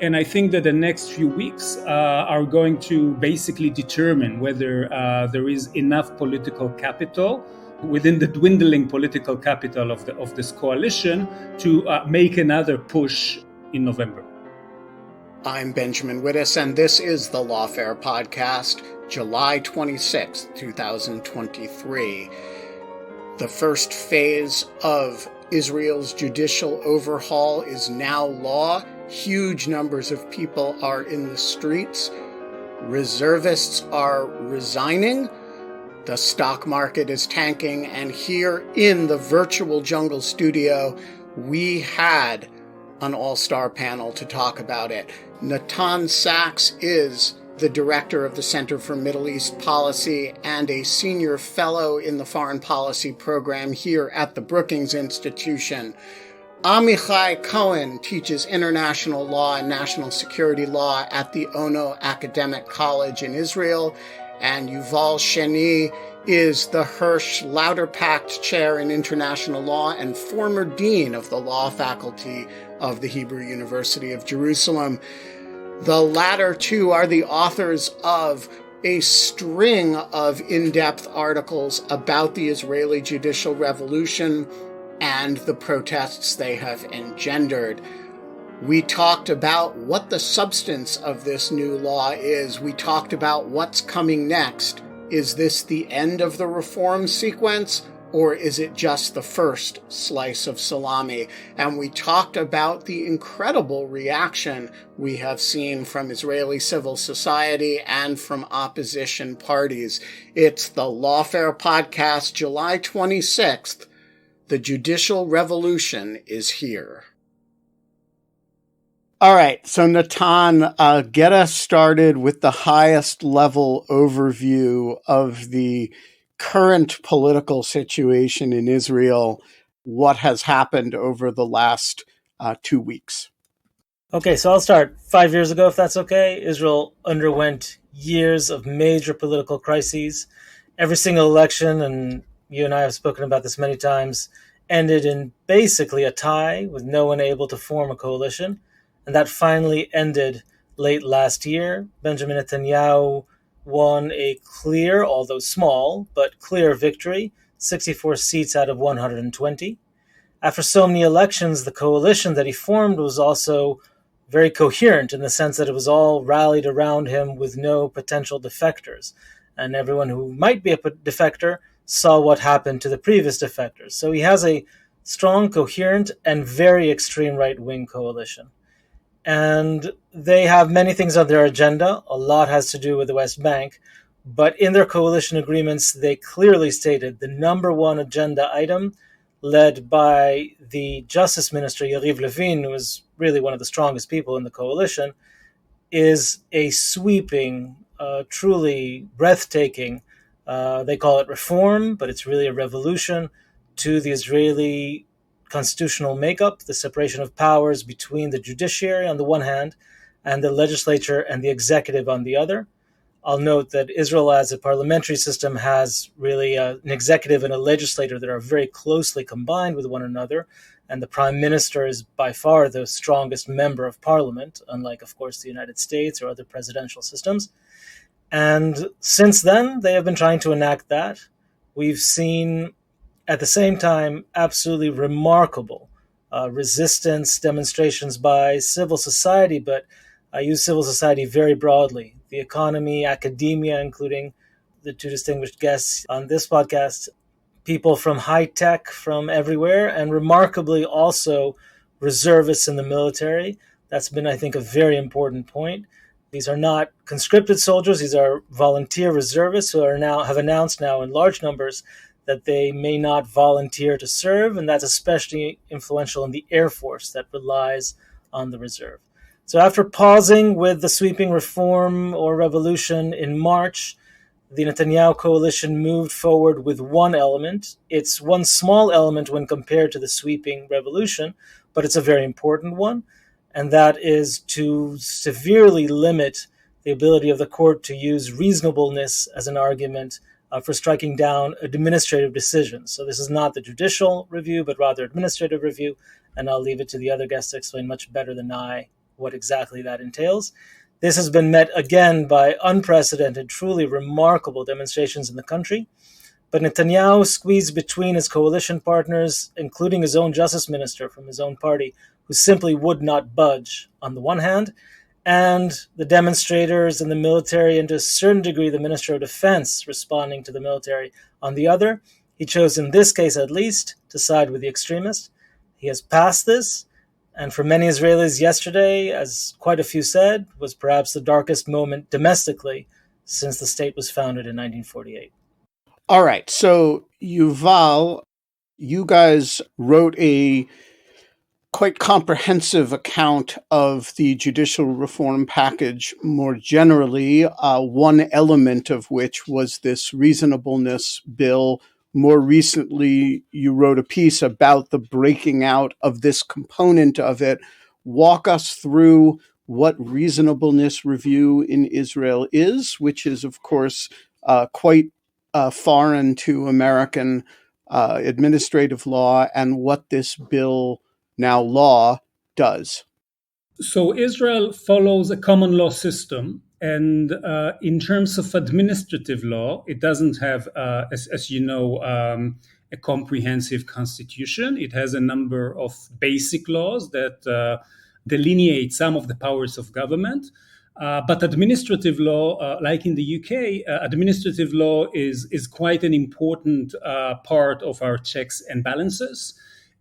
And I think that the next few weeks are going to basically determine whether there is enough political capital within the dwindling political capital of this coalition to make another push in November. I'm Benjamin Wittes, and this is the Lawfare Podcast, July 26, 2023. The first phase of Israel's judicial overhaul is now law. Huge numbers of people are in the streets. Reservists are resigning. The stock market is tanking. And here in the virtual jungle studio, we had an all-star panel to talk about it. Natan Sachs is the director of the Center for Middle East Policy and a senior fellow in the foreign policy program here at the Brookings Institution. Amichai Cohen teaches international law and national security law at the Ono Academic College in Israel, and Yuval Shany is the Hersch Lauterpacht Chair in International Law and former dean of the law faculty of the Hebrew University of Jerusalem. The latter two are the authors of a string of in-depth articles about the Israeli judicial revolution and the protests they have engendered. We talked about what the substance of this new law is. We talked about what's coming next. Is this the end of the reform sequence, or is it just the first slice of salami? And we talked about the incredible reaction we have seen from Israeli civil society and from opposition parties. It's the Lawfare Podcast, July 26th. The judicial revolution is here. All right, so Natan, get us started with the highest level overview of the current political situation in Israel, what has happened over the last 2 weeks. Okay, so I'll start. 5 years ago, if that's okay, Israel underwent years of major political crises. Every single election, and you and I have spoken about this many times, ended in basically a tie with no one able to form a coalition. And that finally ended late last year. Benjamin Netanyahu won a clear, although small, but clear victory, 64 seats out of 120. After so many elections, the coalition that he formed was also very coherent in the sense that it was all rallied around him with no potential defectors. And everyone who might be a defector saw what happened to the previous defectors. So he has a strong, coherent, and very extreme right-wing coalition. And they have many things on their agenda. A lot has to do with the West Bank. But in their coalition agreements, they clearly stated the number one agenda item, led by the Justice Minister, Yariv Levin, who is really one of the strongest people in the coalition, is a sweeping, truly breathtaking, they call it reform, but it's really a revolution to the Israeli constitutional makeup, the separation of powers between the judiciary on the one hand and the legislature and the executive on the other. I'll note that Israel as a parliamentary system has really an executive and a legislature that are very closely combined with one another, and the prime minister is by far the strongest member of parliament, unlike, of course, the United States or other presidential systems. And since then, they have been trying to enact that. We've seen at the same time, absolutely remarkable resistance demonstrations by civil society, but I use civil society very broadly. The economy, academia, including the two distinguished guests on this podcast, people from high tech from everywhere, and remarkably also reservists in the military. That's been, I think, a very important point. These are not conscripted soldiers. These are volunteer reservists who have announced now in large numbers that they may not volunteer to serve, and that's especially influential in the Air Force that relies on the reserve. So after pausing with the sweeping reform or revolution in March, the Netanyahu coalition moved forward with one element. It's one small element when compared to the sweeping revolution, but it's a very important one, and that is to severely limit the ability of the court to use reasonableness as an argument for striking down administrative decisions. So this is not the judicial review, but rather administrative review, and I'll leave it to the other guests to explain much better than I what exactly that entails. This has been met again by unprecedented, truly remarkable demonstrations in the country. But Netanyahu squeezed between his coalition partners, including his own justice minister from his own party, who simply would not budge on the one hand, and the demonstrators and the military, and to a certain degree the Minister of Defense responding to the military on the other. He chose, in this case at least, to side with the extremists. He has passed this, and for many Israelis yesterday, as quite a few said, was perhaps the darkest moment domestically since the state was founded in 1948. All right, so Yuval, you guys wrote a quite comprehensive account of the judicial reform package more generally, one element of which was this reasonableness bill. More recently, you wrote a piece about the breaking out of this component of it. Walk us through what reasonableness review in Israel is, which is, of course, quite foreign to American administrative law, and what this bill, now law, does. So Israel follows a common law system, and in terms of administrative law, it doesn't have, as you know, a comprehensive constitution. It has a number of basic laws that delineate some of the powers of government. But administrative law, like in the UK, administrative law is quite an important part of our checks and balances.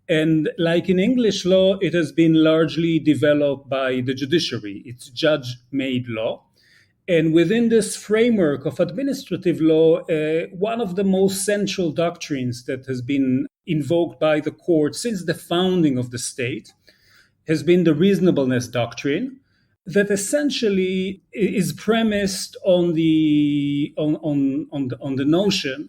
And like in English law, it has been largely developed by the judiciary. It's judge-made law. And within this framework of administrative law, one of the most central doctrines that has been invoked by the court since the founding of the state has been the reasonableness doctrine, that essentially is premised on the notion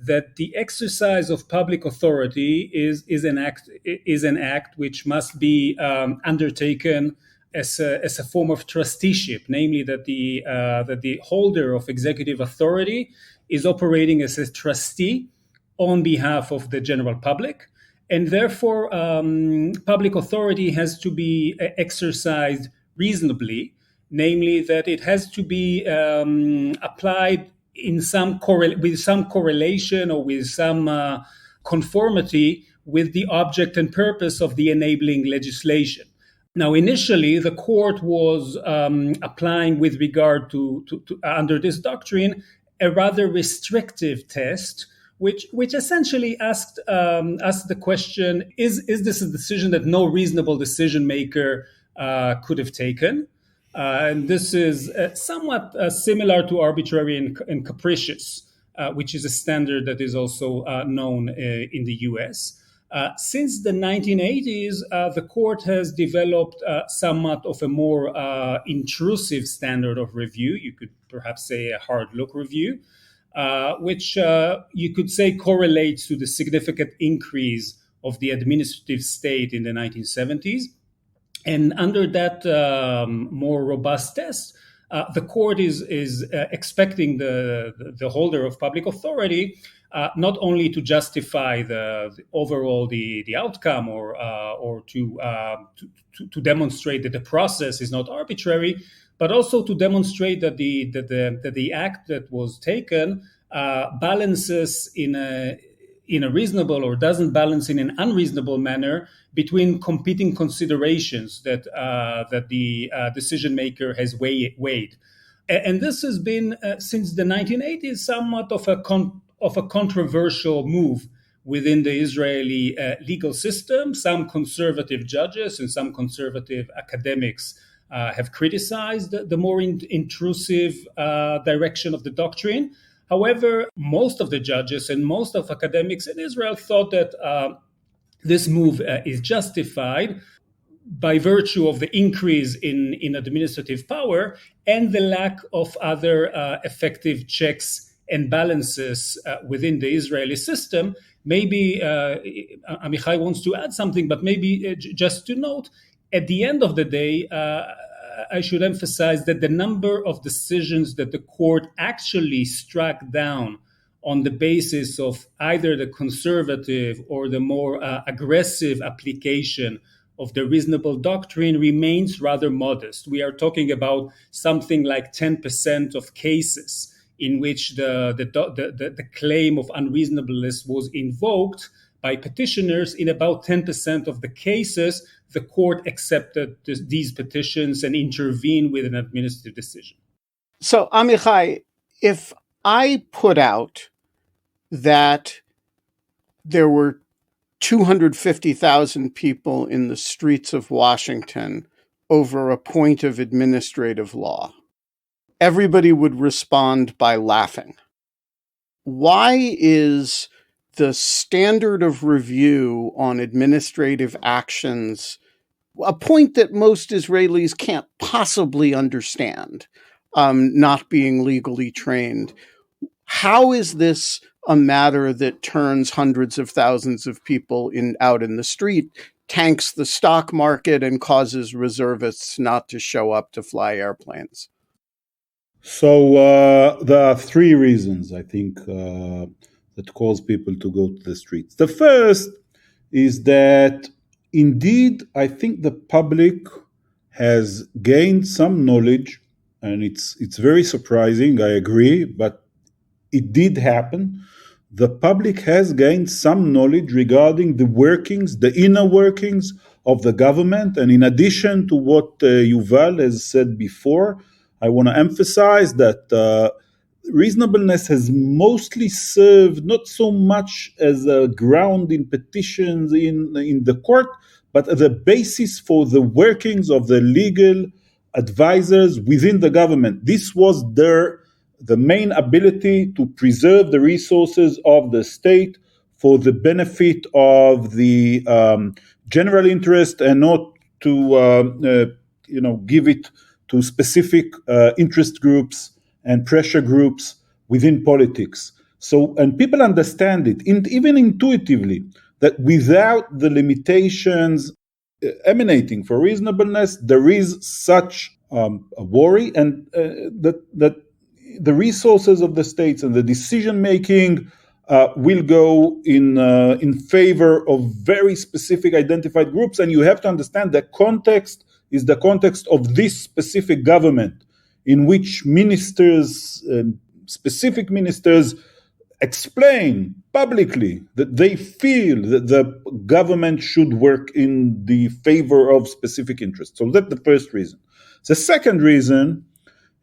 that the exercise of public authority is an act which must be undertaken as a form of trusteeship, namely that the holder of executive authority is operating as a trustee on behalf of the general public, and therefore public authority has to be exercised reasonably, namely that it has to be applied in with some correlation or with some conformity with the object and purpose of the enabling legislation. Now, initially, the court was applying, with regard to under this doctrine, a rather restrictive test, which essentially asked the question: Is this a decision that no reasonable decision maker could have taken? And this is somewhat similar to arbitrary and capricious, which is a standard that is also known in the US. Since the 1980s, the court has developed somewhat of a more intrusive standard of review. You could perhaps say a hard look review, which you could say correlates to the significant increase of the administrative state in the 1970s. And under that more robust test, the court is expecting the holder of public authority not only to justify the overall the outcome or to demonstrate that the process is not arbitrary, but also to demonstrate that the act that was taken balances in a reasonable, or doesn't balance in an unreasonable manner, between competing considerations that the decision maker has weighed. And this has been since the 1980s somewhat of a controversial move within the Israeli legal system. Some conservative judges and some conservative academics have criticized the more intrusive direction of the doctrine. However, most of the judges and most of academics in Israel thought that this move is justified by virtue of the increase in administrative power and the lack of other effective checks and balances within the Israeli system. Maybe Amichai wants to add something, but maybe just to note, at the end of the day, I should emphasize that the number of decisions that the court actually struck down on the basis of either the conservative or the more aggressive application of the reasonable doctrine remains rather modest. We are talking about something like 10% of cases in which the claim of unreasonableness was invoked by petitioners. In about 10% of the cases, the court accepted these petitions and intervened with an administrative decision. So, Amichai, if I put out that there were 250,000 people in the streets of Washington over a point of administrative law, everybody would respond by laughing. Why is the standard of review on administrative actions a point that most Israelis can't possibly understand, not being legally trained? How is this a matter that turns hundreds of thousands of people out in the street, tanks the stock market, and causes reservists not to show up to fly airplanes? So there are three reasons, I think, that cause people to go to the streets. The first is that, indeed, I think the public has gained some knowledge, and it's very surprising, I agree, but it did happen. The public has gained some knowledge regarding the workings, the inner workings of the government. And in addition to what Yuval has said before, I want to emphasize that reasonableness has mostly served not so much as a ground in petitions in the court, but as a basis for the workings of the legal advisors within the government. This was the main ability to preserve the resources of the state for the benefit of the general interest, and not to give it to specific interest groups and pressure groups within politics. So, and people understand it, even intuitively, that without the limitations emanating for reasonableness, there is such a worry, and that the resources of the states and the decision making will go in favor of very specific identified groups. And you have to understand the context is the context of this specific government, in which ministers, specific ministers, explain publicly that they feel that the government should work in the favor of specific interests. So that's the first reason. The second reason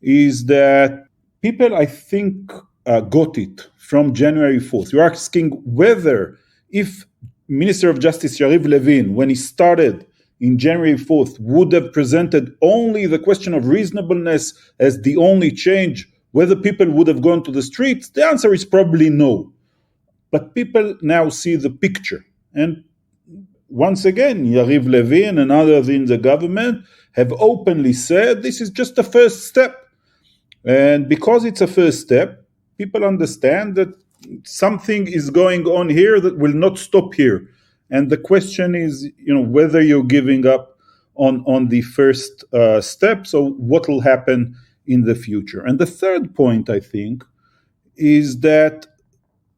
is that people, I think, got it from January 4th. You're asking whether, if Minister of Justice Yariv Levin, when he started in January 4th, would have presented only the question of reasonableness as the only change, whether people would have gone to the streets. The answer is probably no. But people now see the picture. And once again, Yariv Levin and others in the government have openly said this is just the first step. And because it's a first step, people understand that something is going on here that will not stop here. And the question is, whether you're giving up on the first step. So what will happen in the future? And the third point, I think, is that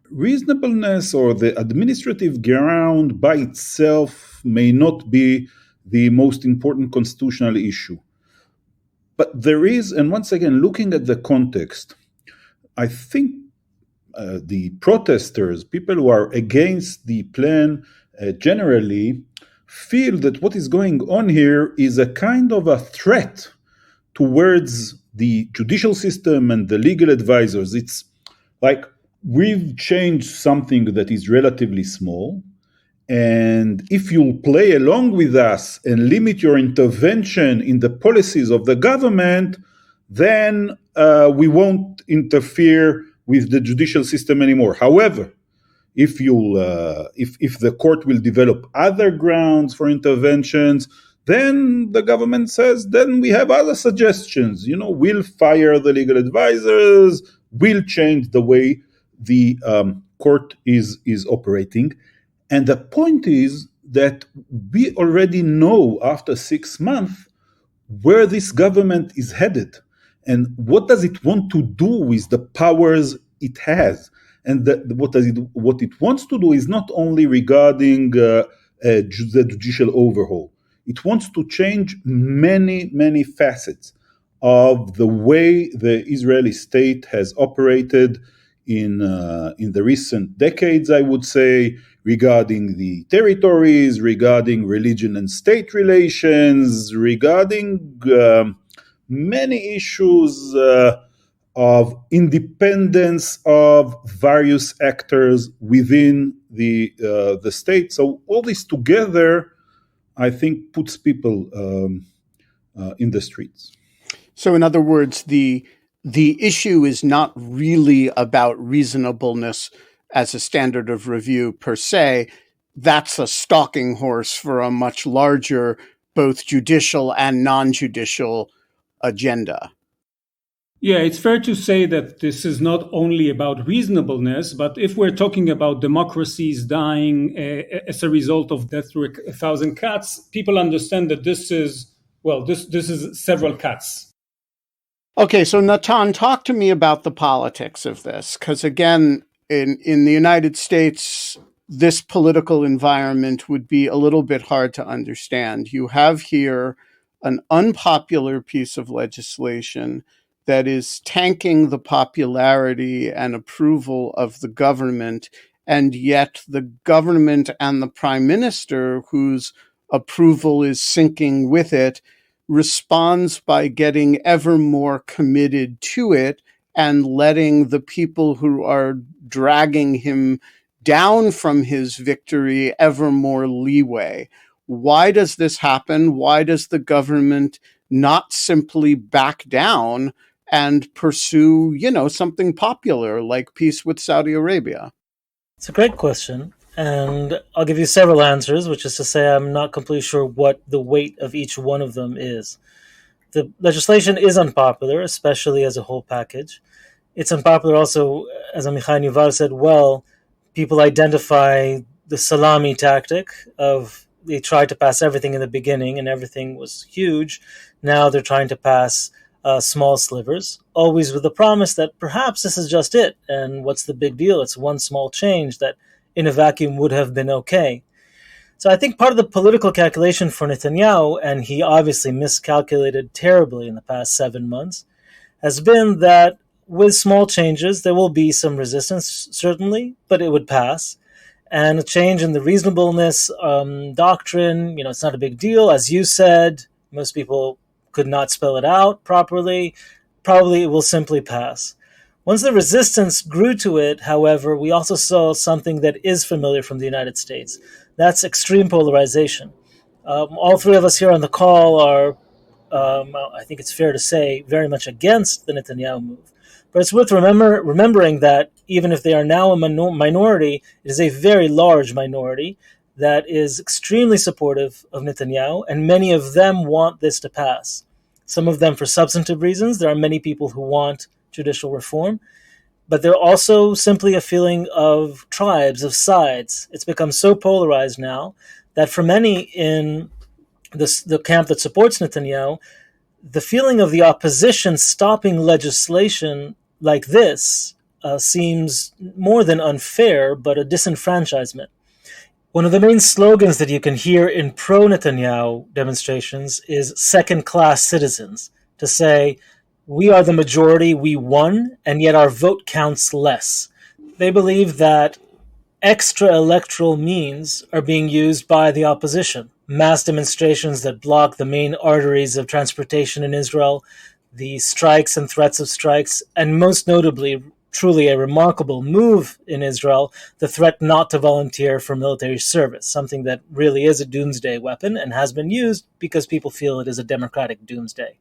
reasonableness or the administrative ground by itself may not be the most important constitutional issue. But there is, and once again, looking at the context, I think the protesters, people who are against the plan generally, feel that what is going on here is a kind of a threat towards the judicial system and the legal advisors. It's like we've changed something that is relatively small, and if you'll play along with us and limit your intervention in the policies of the government, then we won't interfere with the judicial system anymore. However, if the court will develop other grounds for interventions, then the government says, then we have other suggestions. We'll fire the legal advisors, we'll change the way the court is operating. And the point is that we already know after 6 months where this government is headed and what does it want to do with the powers it has. And what it wants to do is not only regarding the judicial overhaul. It wants to change many, many facets of the way the Israeli state has operated in the recent decades, I would say, regarding the territories, regarding religion and state relations, regarding many issues of independence of various actors within the state. So all this together, I think, puts people in the streets. So, in other words, the issue is not really about reasonableness as a standard of review per se. That's a stalking horse for a much larger, both judicial and non-judicial agenda. Yeah, it's fair to say that this is not only about reasonableness, but if we're talking about democracies dying as a result of death through 1,000 cuts, people understand that this is several cuts. Okay, so Natan, talk to me about the politics of this, because again, in the United States, this political environment would be a little bit hard to understand. You have here an unpopular piece of legislation that is tanking the popularity and approval of the government, and yet the government and the prime minister, whose approval is sinking with it, responds by getting ever more committed to it and letting the people who are dragging him down from his victory ever more leeway. Why does this happen? Why does the government not simply back down and pursue, something popular like peace with Saudi Arabia? It's a great question, and I'll give you several answers, which is to say I'm not completely sure what the weight of each one of them is. The legislation is unpopular, especially as a whole package. It's unpopular also, as Amichai and Yuval said, people identify the salami tactic of they tried to pass everything in the beginning and everything was huge. Now they're trying to pass small slivers, always with the promise that perhaps this is just it. And what's the big deal? It's one small change that in a vacuum would have been okay. So I think part of the political calculation for Netanyahu, and he obviously miscalculated terribly in the past 7 months, has been that with small changes, there will be some resistance, certainly, but it would pass. And a change in the reasonableness doctrine, it's not a big deal. As you said, most people could not spell it out properly. Probably it will simply pass. Once the resistance grew to it, however, we also saw something that is familiar from the United States. That's extreme polarization. All three of us here on the call are, I think it's fair to say, very much against the Netanyahu move. But it's worth remembering that even if they are now a minority, it is a very large minority that is extremely supportive of Netanyahu, and many of them want this to pass. Some of them for substantive reasons. There are many people who want judicial reform, but they're also simply a feeling of tribes, of sides. It's become so polarized now that for many in the camp that supports Netanyahu, the feeling of the opposition stopping legislation like this seems more than unfair, but a disenfranchisement. One of the main slogans that you can hear in pro-Netanyahu demonstrations is second-class citizens, to say, we are the majority, we won, and yet our vote counts less. They believe that extra electoral means are being used by the opposition. Mass demonstrations that block the main arteries of transportation in Israel, the strikes and threats of strikes, and most notably, truly a remarkable move in Israel, the threat not to volunteer for military service, something that really is a doomsday weapon and has been used because people feel it is a democratic doomsday.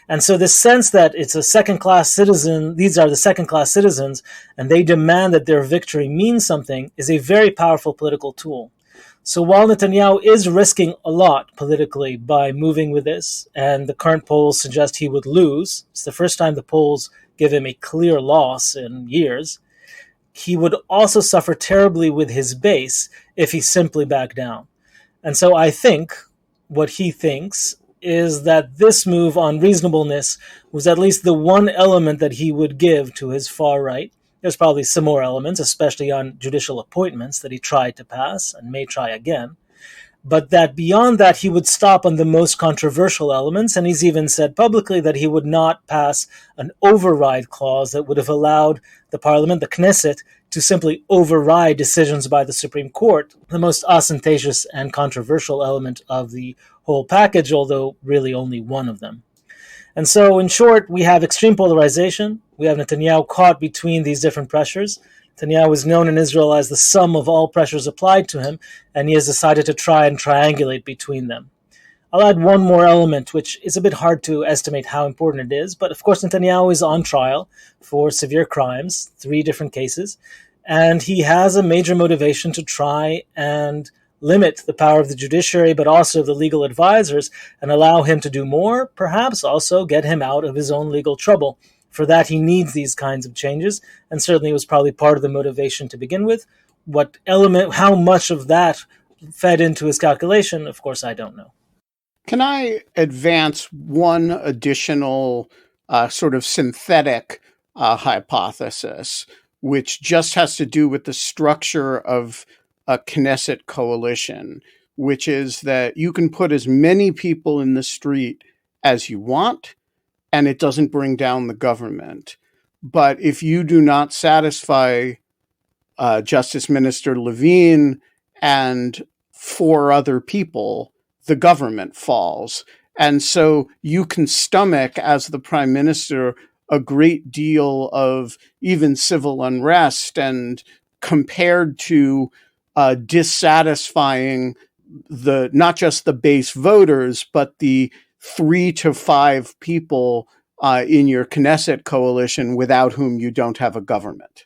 And so this sense that it's a second-class citizen, these are the second-class citizens, and they demand that their victory means something, is a very powerful political tool. So while Netanyahu is risking a lot politically by moving with this, and the current polls suggest he would lose, it's the first time the polls give him a clear loss in years, he would also suffer terribly with his base if he simply backed down. And so I think what he thinks is that this move on reasonableness was at least the one element that he would give to his far right. There's probably some more elements, especially on judicial appointments, that he tried to pass and may try again. but that beyond that, he would stop on the most controversial elements, and he's even said publicly that he would not pass an override clause that would have allowed the parliament, the Knesset, to simply override decisions by the Supreme Court, the most ostentatious and controversial element of the whole package, although really only one of them. And so, in short, we have extreme polarization. We have Netanyahu caught between these different pressures. Netanyahu is known in Israel as the sum of all pressures applied to him, and he has decided to try and triangulate between them. I'll add one more element, which is a bit hard to estimate how important it is, but of course Netanyahu is on trial for severe crimes, 3 different cases, and he has a major motivation to try and limit the power of the judiciary, but also of the legal advisors, and allow him to do more, perhaps also get him out of his own legal trouble. For that, he needs these kinds of changes, and certainly was probably part of the motivation to begin with. What element, how much of that fed into his calculation, of course, I don't know. Can I advance one additional sort of synthetic hypothesis, which just has to do with the structure of a Knesset coalition, which is that you can put as many people in the street as you want, and it doesn't bring down the government. But if you do not satisfy Justice Minister Levine and 4 other people, the government falls. And so you can stomach, as the prime minister, a great deal of even civil unrest, and compared to dissatisfying not just the base voters, but the 3 to 5 people in your Knesset coalition without whom you don't have a government.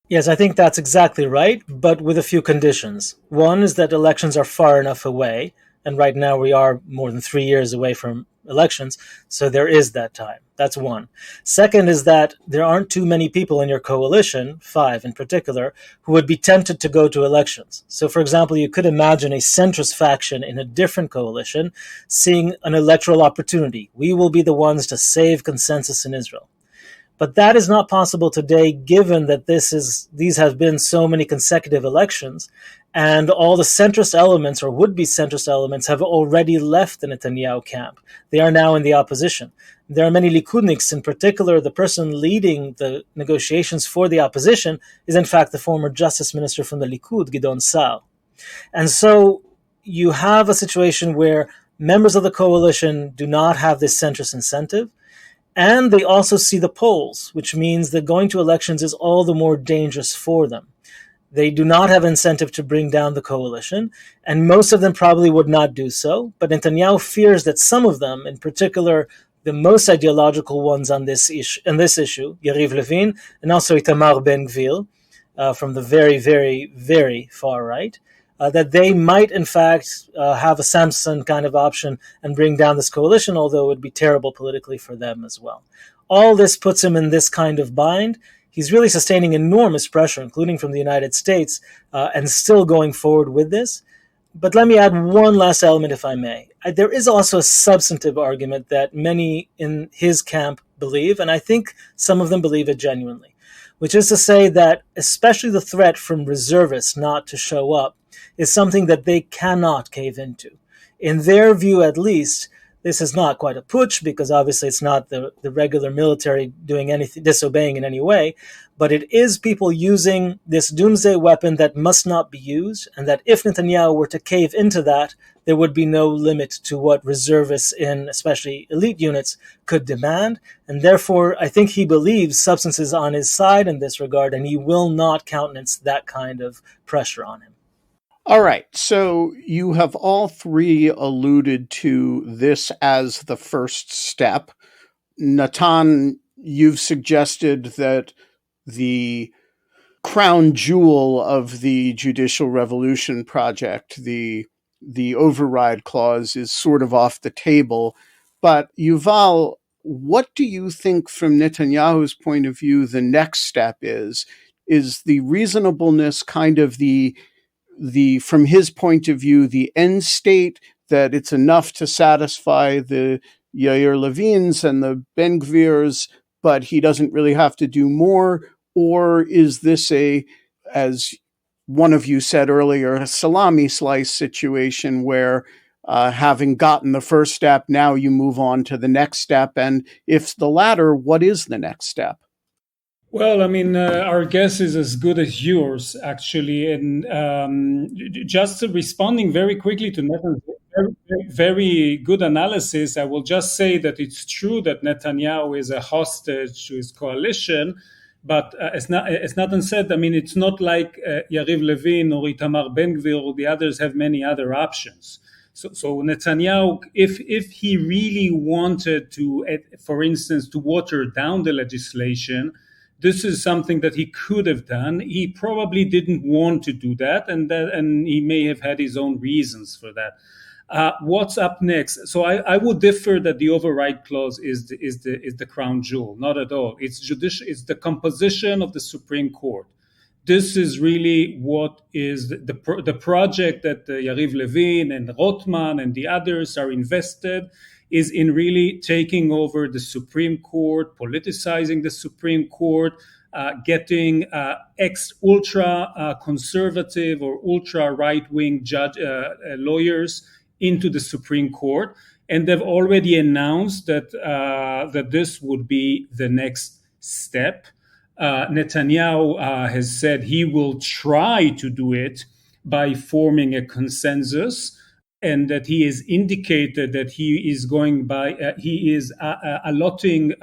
Yes, I think that's exactly right, but with a few conditions. One is that elections are far enough away, and right now we are more than 3 years away from elections, so there is that time. That's one. Second is that there aren't too many people in your coalition, 5 in particular, who would be tempted to go to elections. So, for example, you could imagine a centrist faction in a different coalition seeing an electoral opportunity. We will be the ones to save consensus in Israel. But that is not possible today, given that these have been so many consecutive elections, and all the centrist elements, or would-be centrist elements, have already left the Netanyahu camp. They are now in the opposition. There are many Likudniks, in particular, the person leading the negotiations for the opposition is in fact the former justice minister from the Likud, Gideon Sa'ar. And so you have a situation where members of the coalition do not have this centrist incentive, and they also see the polls, which means that going to elections is all the more dangerous for them. They do not have incentive to bring down the coalition, and most of them probably would not do so. But Netanyahu fears that some of them, in particular the most ideological ones on this issue, Yariv Levin, and also Itamar Ben-Gvir, from the very, very, very far right, that they might, in fact, have a Samson kind of option and bring down this coalition, although it would be terrible politically for them as well. All this puts him in this kind of bind. He's really sustaining enormous pressure, including from the United States, and still going forward with this. But let me add one last element, if I may. There is also a substantive argument that many in his camp believe, and I think some of them believe it genuinely, which is to say that especially the threat from reservists not to show up is something that they cannot cave into. In their view, at least, this is not quite a putsch, because obviously it's not the regular military doing anything, disobeying in any way, but it is people using this doomsday weapon that must not be used, and that if Netanyahu were to cave into that, there would be no limit to what reservists in especially elite units could demand, and therefore I think he believes substance is on his side in this regard, and he will not countenance that kind of pressure on him. All right, so you have all 3 alluded to this as the first step. Natan, you've suggested that the crown jewel of the Judicial Revolution project, the override clause, is sort of off the table. But Yuval, what do you think from Netanyahu's point of view the next step is? Is the reasonableness kind of the from his point of view, the end state, that it's enough to satisfy the Yair Levins and the Ben-Gvirs, but he doesn't really have to do more? Or is this as one of you said earlier, a salami slice situation where having gotten the first step, now you move on to the next step. And if the latter, what is the next step? Well, I mean, our guess is as good as yours, actually. And just responding very quickly to Netanyahu's very good analysis, I will just say that it's true that Netanyahu is a hostage to his coalition. But as Natan said, I mean, it's not like Yariv Levin or Itamar Ben-Gvir or the others have many other options. So Netanyahu, if he really wanted to, for instance, to water down the legislation, this is something that he could have done. He probably didn't want to do that, and he may have had his own reasons for that. What's up next? So I would differ that the override clause is the crown jewel. Not at all. It's judicial. It's the composition of the Supreme Court. This is really what is the project that Yariv Levin and Rothman and the others are invested is in really taking over the Supreme Court, politicizing the Supreme Court, getting ultra conservative or ultra right wing lawyers into the Supreme Court, and they've already announced that this would be the next step. Netanyahu has said he will try to do it by forming a consensus, and that he has indicated that he is allotting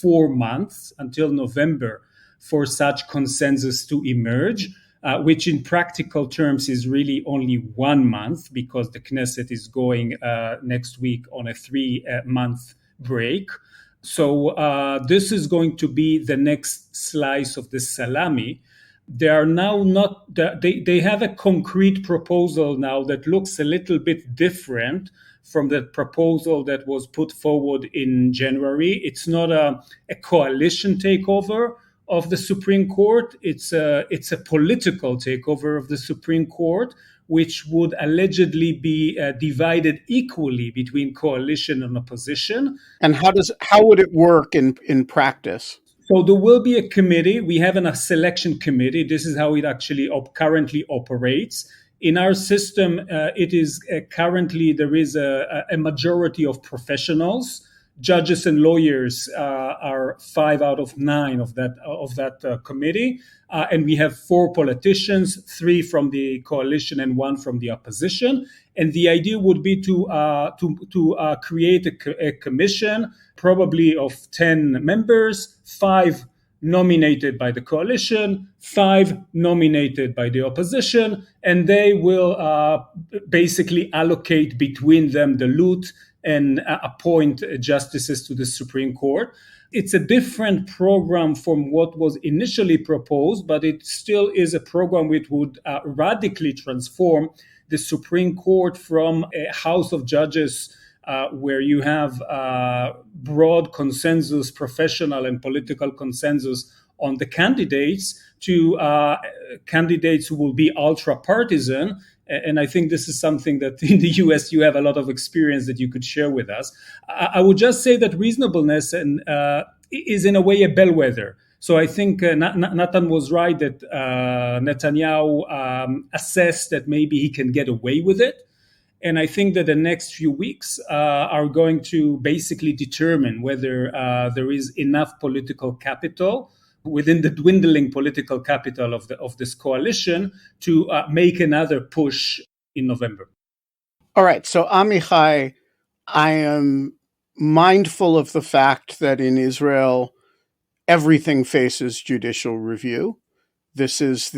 4 months until November for such consensus to emerge, which in practical terms is really only 1 month because the Knesset is going next week on a 3-month break. So this is going to be the next slice of the salami. They are now not, they have a concrete proposal now that looks a little bit different from the proposal that was put forward in January. It's not a coalition takeover of the Supreme Court. It's a political takeover of the Supreme Court, which would allegedly be divided equally between coalition and opposition. And how would it work in practice? So there will be a committee. We have a selection committee. This is how it actually currently operates. In our system, it is currently there is a majority of professionals. Judges and lawyers are 5 out of 9 of that committee, and we have 4 politicians, 3 from the coalition and 1 from the opposition. And the idea would be to create a commission, probably of 10 members, 5 nominated by the coalition, 5 nominated by the opposition, and they will basically allocate between them the loot and appoint justices to the Supreme Court. It's a different program from what was initially proposed, but it still is a program which would radically transform the Supreme Court from a house of judges where you have broad consensus, professional and political consensus on the candidates, to candidates who will be ultra-partisan. And I think this is something that in the US you have a lot of experience that you could share with us. I would just say that reasonableness is in a way a bellwether. So I think Natan was right that Netanyahu assessed that maybe he can get away with it. And I think that the next few weeks are going to basically determine whether there is enough political capital within the dwindling political capital of this coalition to make another push in November. All right. So, Amichai, I am mindful of the fact that in Israel, everything faces judicial review. This is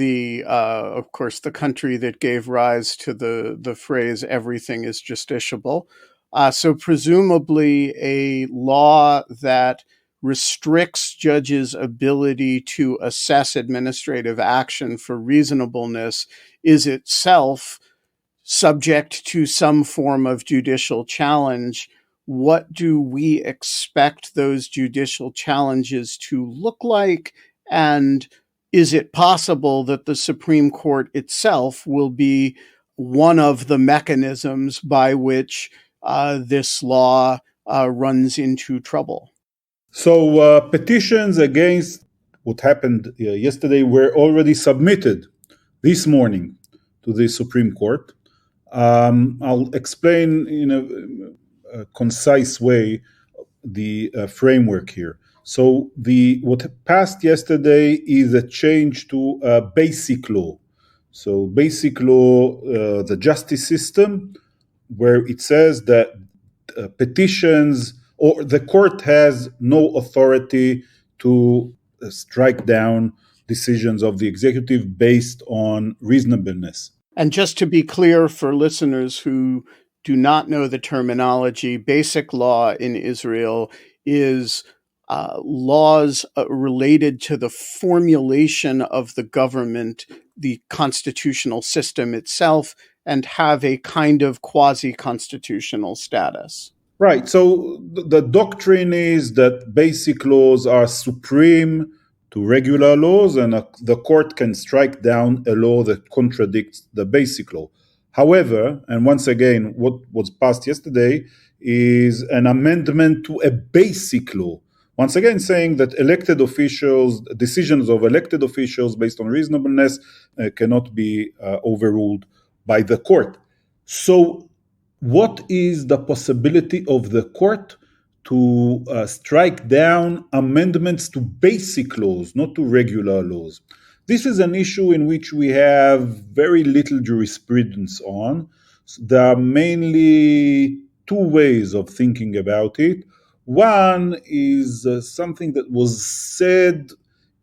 of course, the country that gave rise to the phrase "everything is justiciable." So presumably, a law that restricts judges' ability to assess administrative action for reasonableness is itself subject to some form of judicial challenge. What do we expect those judicial challenges to look like? And is it possible that the Supreme Court itself will be one of the mechanisms by which this law runs into trouble? So petitions against what happened yesterday were already submitted this morning to the Supreme Court. I'll explain in a concise way the framework here. So what passed yesterday is a change to basic law. So basic law, the justice system, where it says that petitions or the court has no authority to strike down decisions of the executive based on reasonableness. And just to be clear for listeners who do not know the terminology, basic law in Israel is laws related to the formulation of the government, the constitutional system itself, and have a kind of quasi-constitutional status. Right. So the doctrine is that basic laws are supreme to regular laws, and the court can strike down a law that contradicts the basic law. However, and once again, what was passed yesterday is an amendment to a basic law. Once again, saying that decisions of elected officials based on reasonableness cannot be overruled by the court. So what is the possibility of the court to strike down amendments to basic laws, not to regular laws? This is an issue in which we have very little jurisprudence on. So there are mainly two ways of thinking about it. One is something that was said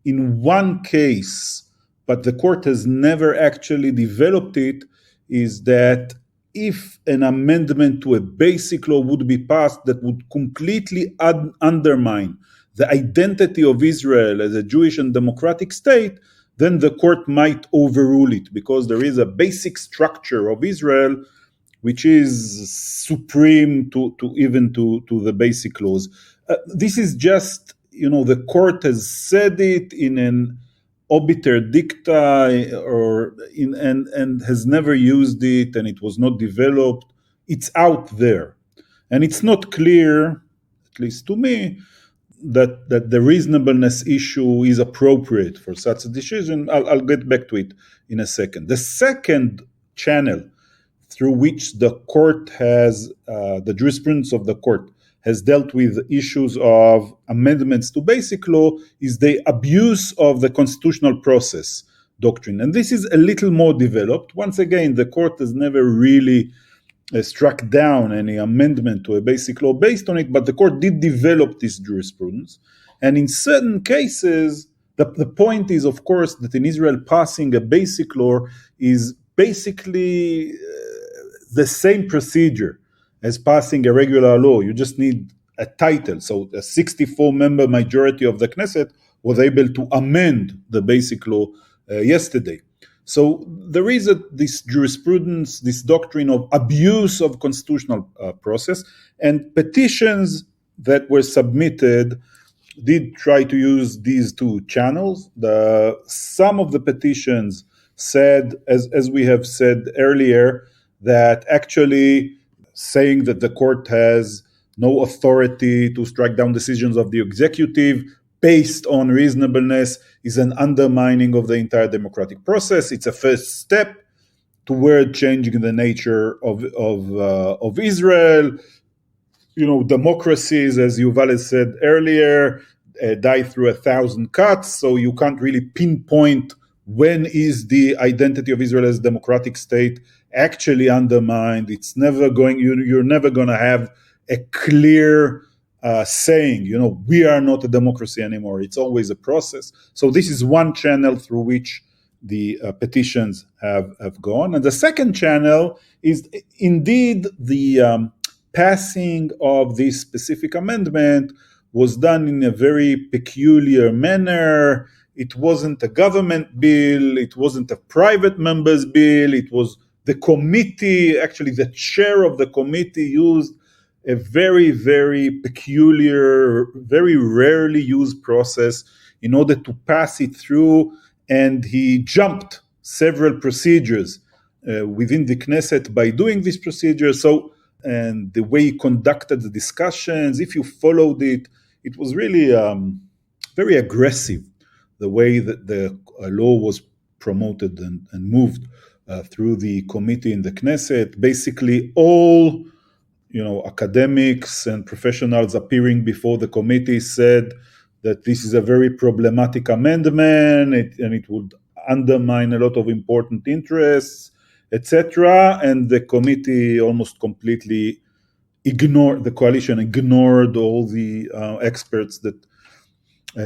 in one case, but the court has never actually developed it, is that if an amendment to a basic law would be passed that would completely undermine the identity of Israel as a Jewish and democratic state, then the court might overrule it, because there is a basic structure of Israel which is supreme to the basic laws. This is just, the court has said it in an obiter dicta and has never used it, and it was not developed. It's out there. And it's not clear, at least to me, that the reasonableness issue is appropriate for such a decision. I'll get back to it in a second. The second channel through which the court has, the jurisprudence of the court has dealt with issues of amendments to basic law is the abuse of the constitutional process doctrine. And this is a little more developed. Once again, the court has never really struck down any amendment to a basic law based on it, but the court did develop this jurisprudence. And in certain cases, the point is, of course, that in Israel, passing a basic law is basically the same procedure as passing a regular law. You just need a title. So a 64-member majority of the Knesset was able to amend the basic law yesterday. So there is this jurisprudence, this doctrine of abuse of constitutional process, and petitions that were submitted did try to use these two channels. Some of the petitions said, as we have said earlier, that actually saying that the court has no authority to strike down decisions of the executive based on reasonableness is an undermining of the entire democratic process. It's a first step toward changing the nature of Israel. Democracies, as Yuval has said earlier, die through 1,000 cuts, so you can't really pinpoint when is the identity of Israel as a democratic state actually undermined. It's never going. You're never going to have a clear saying, we are not a democracy anymore. It's always a process. So this is one channel through which the petitions have gone. And the second channel is indeed the passing of this specific amendment was done in a very peculiar manner. It wasn't a government bill. It wasn't a private member's bill. It was the committee, actually the chair of the committee used a very, very peculiar, very rarely used process in order to pass it through. And he jumped several procedures within the Knesset by doing this procedure. And the way he conducted the discussions, if you followed it, it was really very aggressive, the way that the law was promoted and moved through the committee in the Knesset. Basically, all academics and professionals appearing before the committee said that this is a very problematic amendment and it would undermine a lot of important interests, etc. And the committee almost completely ignored, the coalition ignored all the experts that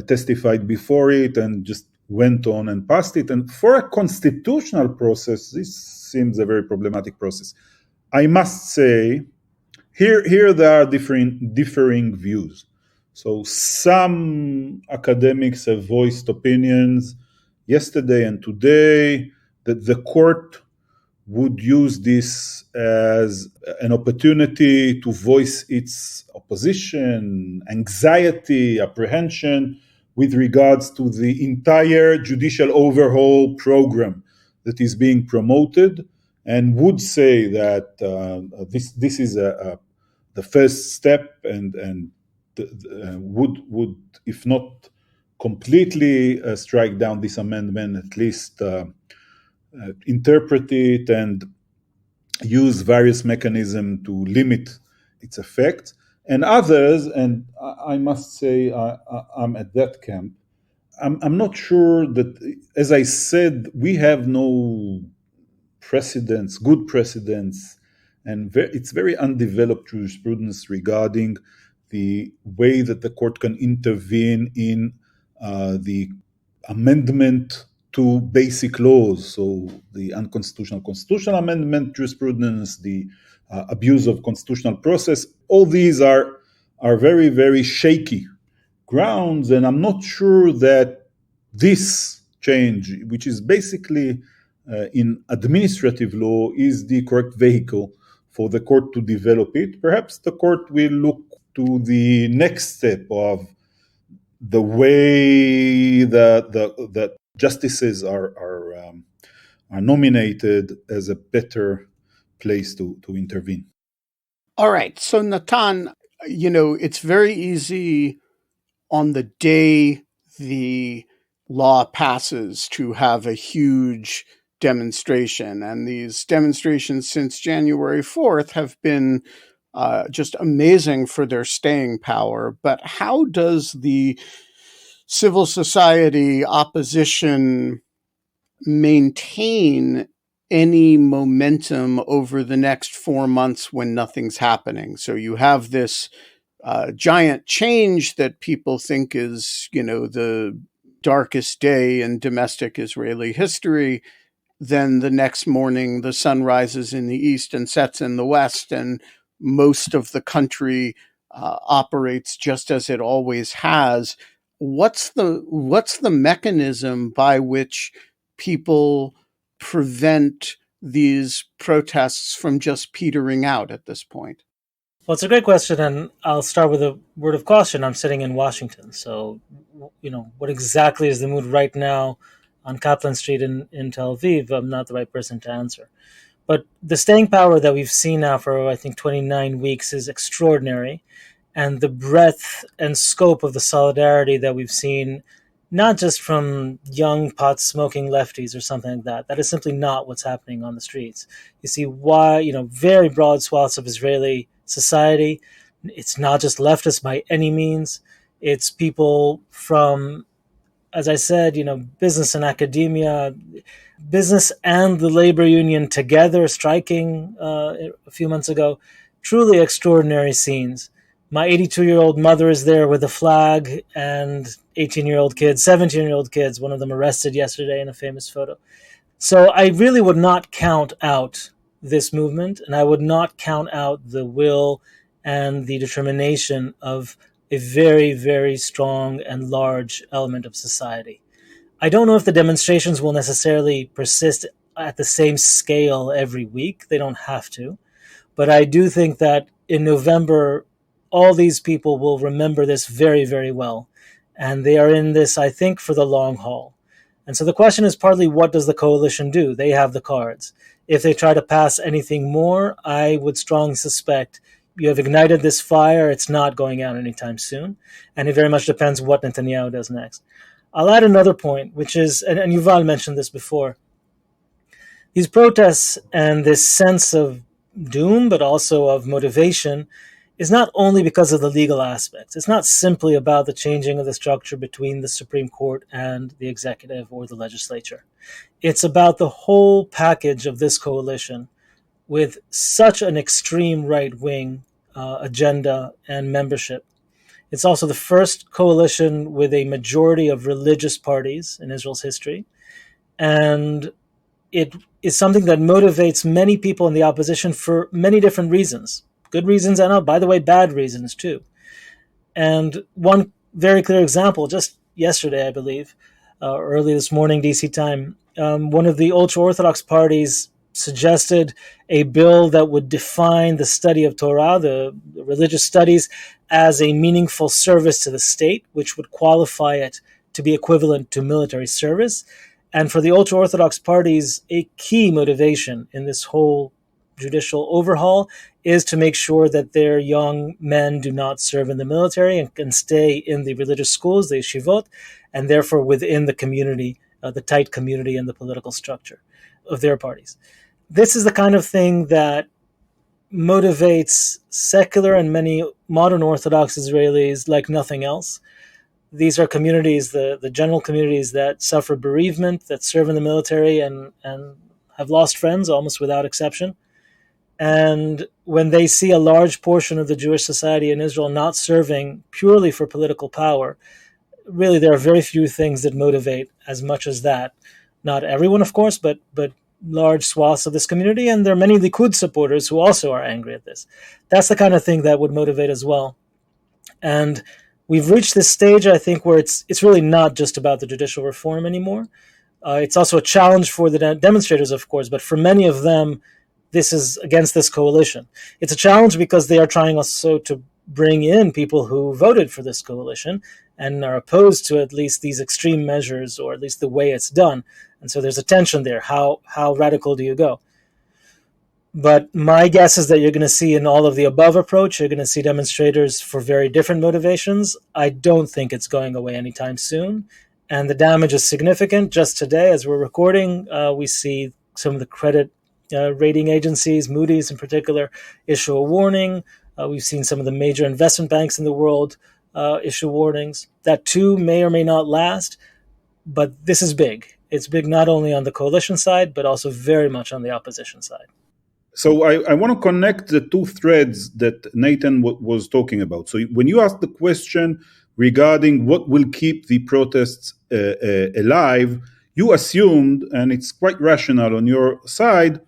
testified before it and just went on and passed it. And for a constitutional process, this seems a very problematic process. I must say, here there are differing views. So some academics have voiced opinions yesterday and today that the court would use this as an opportunity to voice its opposition, anxiety, apprehension with regards to the entire judicial overhaul program that is being promoted, and would say that this is the first step and would, if not completely strike down this amendment, at least interpret it and use various mechanisms to limit its effect. And others, and I must say I'm at that camp, I'm not sure that, as I said, we have no precedents, good precedents, and it's very undeveloped jurisprudence regarding the way that the court can intervene in the amendment to basic laws, so the unconstitutional constitutional amendment jurisprudence, the abuse of constitutional process. All these are very, very shaky grounds, and I'm not sure that this change, which is basically in administrative law, is the correct vehicle for the court to develop it. Perhaps the court will look to the next step of the way that justices are nominated as a better place to intervene. All right. So, Natan, it's very easy on the day the law passes to have a huge demonstration. And these demonstrations since January 4th have been just amazing for their staying power. But how does the civil society opposition maintain any momentum over the next 4 months when nothing's happening? So you have this giant change that people think is, the darkest day in domestic Israeli history. Then the next morning, the sun rises in the east and sets in the west, and most of the country operates just as it always has. What's the mechanism by which people prevent these protests from just petering out at this point? Well, it's a great question, and I'll start with a word of caution. I'm sitting in Washington, so what exactly is the mood right now on Kaplan Street in Tel Aviv? I'm not the right person to answer. But the staying power that we've seen now for, I think, 29 weeks is extraordinary. And the breadth and scope of the solidarity that we've seen, not just from young pot-smoking lefties or something like that is simply not what's happening on the streets. You see very broad swaths of Israeli society. It's not just leftists by any means. It's people from, as I said, business and academia, business and the labor union together striking a few months ago. Truly extraordinary scenes. My 82-year-old mother is there with a flag, and 18-year-old kids, 17-year-old kids, one of them arrested yesterday in a famous photo. So I really would not count out this movement, and I would not count out the will and the determination of a very, very strong and large element of society. I don't know if the demonstrations will necessarily persist at the same scale every week. They don't have to. But I do think that in November, all these people will remember this very, very well. And they are in this, I think, for the long haul. And so the question is partly, what does the coalition do? They have the cards. If they try to pass anything more, I would strongly suspect you have ignited this fire. It's not going out anytime soon. And it very much depends what Netanyahu does next. I'll add another point, which is, and Yuval mentioned this before, these protests and this sense of doom, but also of motivation, is not only because of the legal aspects. It's not simply about the changing of the structure between the Supreme Court and the executive or the legislature. It's about the whole package of this coalition with such an extreme right-wing agenda and membership. It's also the first coalition with a majority of religious parties in Israel's history. And it is something that motivates many people in the opposition for many different reasons. Good reasons and, by the way, bad reasons too. And one very clear example, just yesterday, I believe, early this morning, DC time, one of the ultra-Orthodox parties suggested a bill that would define the study of Torah, the religious studies, as a meaningful service to the state, which would qualify it to be equivalent to military service. And for the ultra-Orthodox parties, a key motivation in this whole judicial overhaul is to make sure that their young men do not serve in the military and can stay in the religious schools, the yeshivot, and therefore within the community, the tight community and the political structure of their parties. This is the kind of thing that motivates secular and many modern Orthodox Israelis like nothing else. These are communities, the general communities that suffer bereavement, that serve in the military and have lost friends almost without exception. And when they see a large portion of the Jewish society in Israel not serving purely for political power, really there are very few things that motivate as much as that. Not everyone, of course, but large swaths of this community. And there are many Likud supporters who also are angry at this. That's the kind of thing that would motivate as well. And we've reached this stage, I think, where it's really not just about the judicial reform anymore. It's also a challenge for the demonstrators, of course, but for many of them, this is against this coalition. It's a challenge because they are trying also to bring in people who voted for this coalition and are opposed to at least these extreme measures, or at least the way it's done. And so there's a tension there. How radical do you go? But my guess is that you're going to see in all of the above approach, you're going to see demonstrators for very different motivations. I don't think it's going away anytime soon. And the damage is significant. Just today, as we're recording, we see some of the credit rating agencies, Moody's in particular, issue a warning. We've seen some of the major investment banks in the world issue warnings. That too may or may not last, but this is big. It's big not only on the coalition side, but also very much on the opposition side. So I want to connect the two threads that Natan was talking about. So when you asked the question regarding what will keep the protests alive, you assumed, and it's quite rational on your side,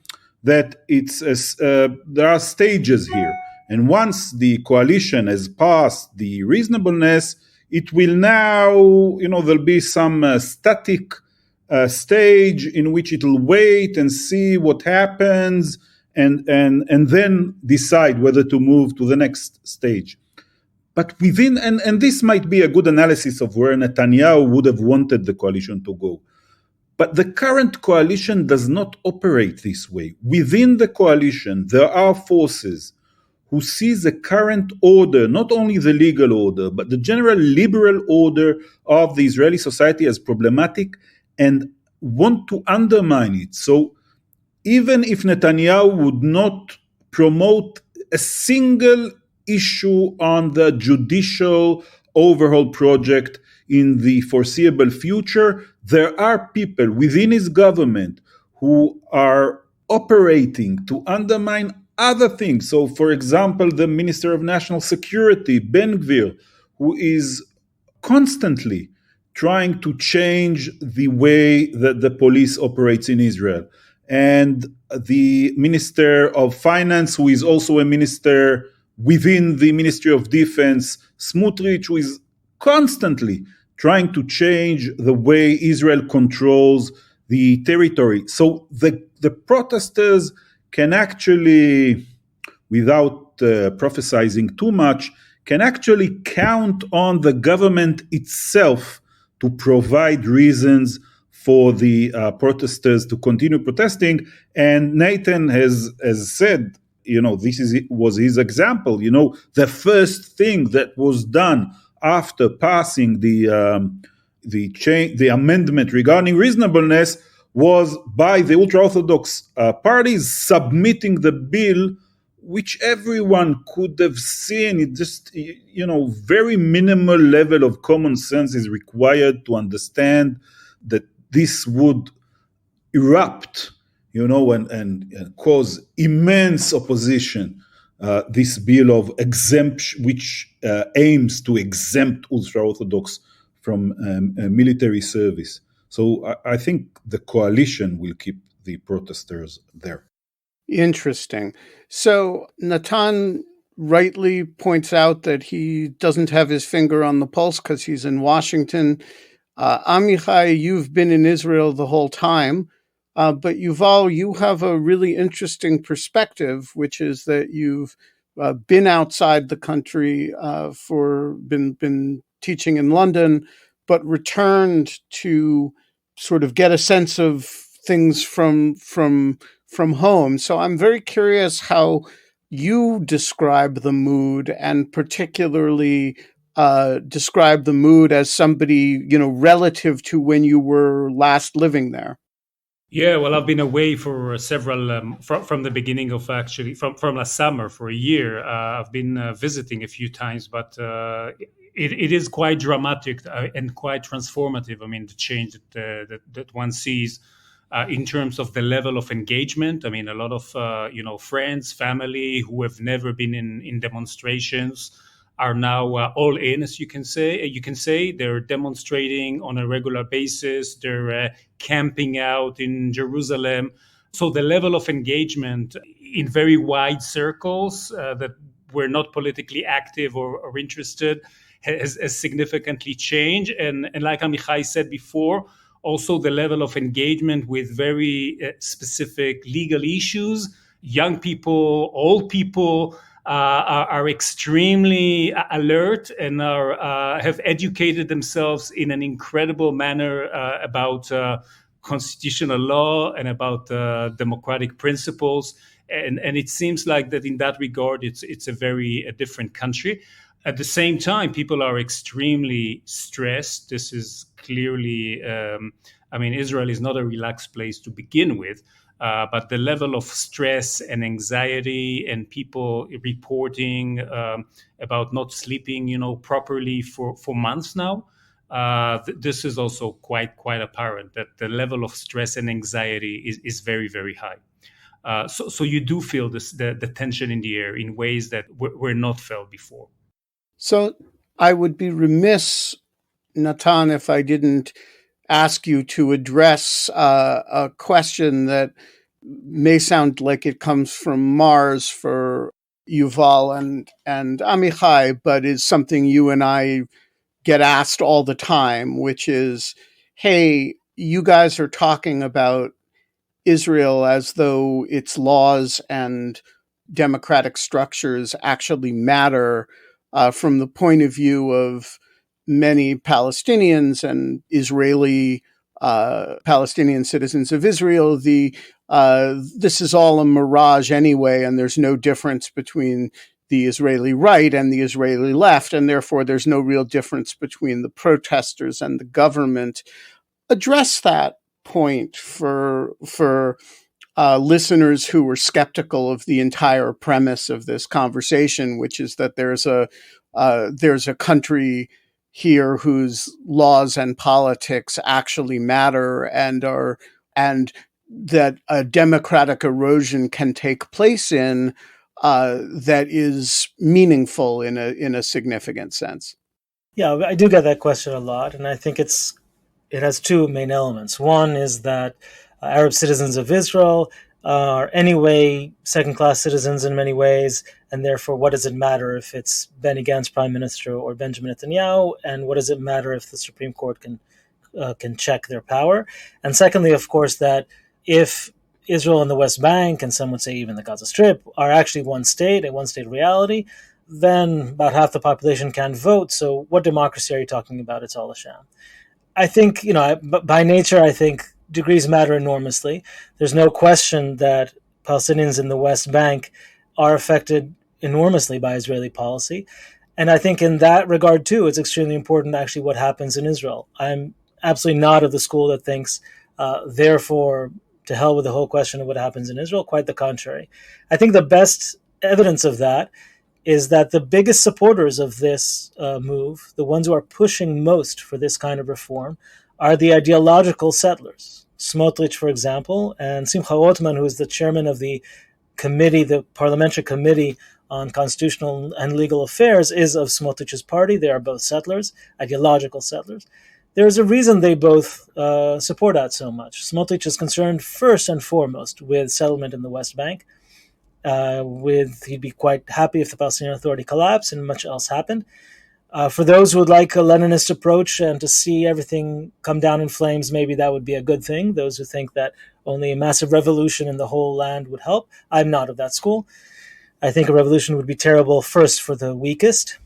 that there are stages here. And once the coalition has passed the reasonableness, it will now, there'll be some static stage in which it'll wait and see what happens and then decide whether to move to the next stage. But within, and this might be a good analysis of where Netanyahu would have wanted the coalition to go. But the current coalition does not operate this way. Within the coalition, there are forces who see the current order, not only the legal order, but the general liberal order of the Israeli society as problematic and want to undermine it. So even if Netanyahu would not promote a single issue on the judicial overhaul project in the foreseeable future, there are people within his government who are operating to undermine other things. So, for example, the Minister of National Security, Ben Gvir, who is constantly trying to change the way that the police operates in Israel. And the Minister of Finance, who is also a minister within the Ministry of Defense, Smotrich, who is constantly trying to change the way Israel controls the territory. So the protesters can actually, without prophesizing too much, can actually count on the government itself to provide reasons for the protesters to continue protesting. And Natan has said, this was his example. The first thing that was done after passing the the amendment regarding reasonableness was by the ultra-Orthodox parties submitting the bill, which everyone could have seen. It just, very minimal level of common sense is required to understand that this would erupt, and cause immense opposition. This bill of exemption, which aims to exempt ultra-Orthodox from military service. So I think the coalition will keep the protesters there. Interesting. So Natan rightly points out that he doesn't have his finger on the pulse because he's in Washington. Amichai, you've been in Israel the whole time. But Yuval, you have a really interesting perspective, which is that you've been outside the country, been teaching in London, but returned to sort of get a sense of things from home. So I'm very curious how you describe the mood, and particularly describe the mood as somebody, relative to when you were last living there. Yeah, well, I've been away for several, from the beginning of actually, from last summer for a year. I've been visiting a few times, but it is quite dramatic and quite transformative. I mean, the change that one sees in terms of the level of engagement. I mean, a lot of, friends, family who have never been in demonstrations are now all in, as you can say. They're demonstrating on a regular basis. They're camping out in Jerusalem. So the level of engagement in very wide circles that were not politically active or interested has significantly changed. And like Amichai said before, also the level of engagement with very specific legal issues. Young people, old people, are extremely alert and have educated themselves in an incredible manner about constitutional law and about democratic principles. And it seems like that in that regard, it's a different country. At the same time, people are extremely stressed. This is clearly, Israel is not a relaxed place to begin with. But the level of stress and anxiety and people reporting about not sleeping, properly for months now, this is also quite apparent that the level of stress and anxiety is very, very high. So you do feel the tension in the air in ways that were not felt before. So I would be remiss, Natan, if I didn't ask you to address a question that may sound like it comes from Mars for Yuval and Amichai, but is something you and I get asked all the time, which is, hey, you guys are talking about Israel as though its laws and democratic structures actually matter from the point of view of many Palestinians and Israeli Palestinian citizens of Israel. This is all a mirage anyway, and there's no difference between the Israeli right and the Israeli left, and therefore there's no real difference between the protesters and the government. Address that point for listeners who were skeptical of the entire premise of this conversation, which is that there's a country here whose laws and politics actually matter and that a democratic erosion can take place in that is meaningful in a significant sense. Yeah, I do get that question a lot, and I think it has two main elements. One is that Arab citizens of Israel are anyway second-class citizens in many ways, and therefore what does it matter if it's Benny Gantz Prime Minister or Benjamin Netanyahu, and what does it matter if the Supreme Court can check their power? And secondly, of course, that if Israel and the West Bank, and some would say even the Gaza Strip, are actually one state, a one-state reality, then about half the population can't vote, so what democracy are you talking about? It's all a sham. I think, by nature, I think degrees matter enormously. There's no question that Palestinians in the West Bank are affected enormously by Israeli policy. And I think in that regard, too, it's extremely important actually what happens in Israel. I'm absolutely not of the school that thinks, therefore, to hell with the whole question of what happens in Israel. Quite the contrary. I think the best evidence of that is that the biggest supporters of this move, the ones who are pushing most for this kind of reform, are the ideological settlers. Smotrich, for example, and Simcha Rotman, who is the chairman of the committee, the parliamentary committee on constitutional and legal affairs, is of Smotrich's party. They are both settlers, ideological settlers. There's a reason they both support that so much. Smotrich is concerned first and foremost with settlement in the West Bank. He'd be quite happy if the Palestinian Authority collapsed and much else happened. For those who would like a Leninist approach and to see everything come down in flames, maybe that would be a good thing. Those who think that only a massive revolution in the whole land would help, I'm not of that school. I think a revolution would be terrible first for the weakest.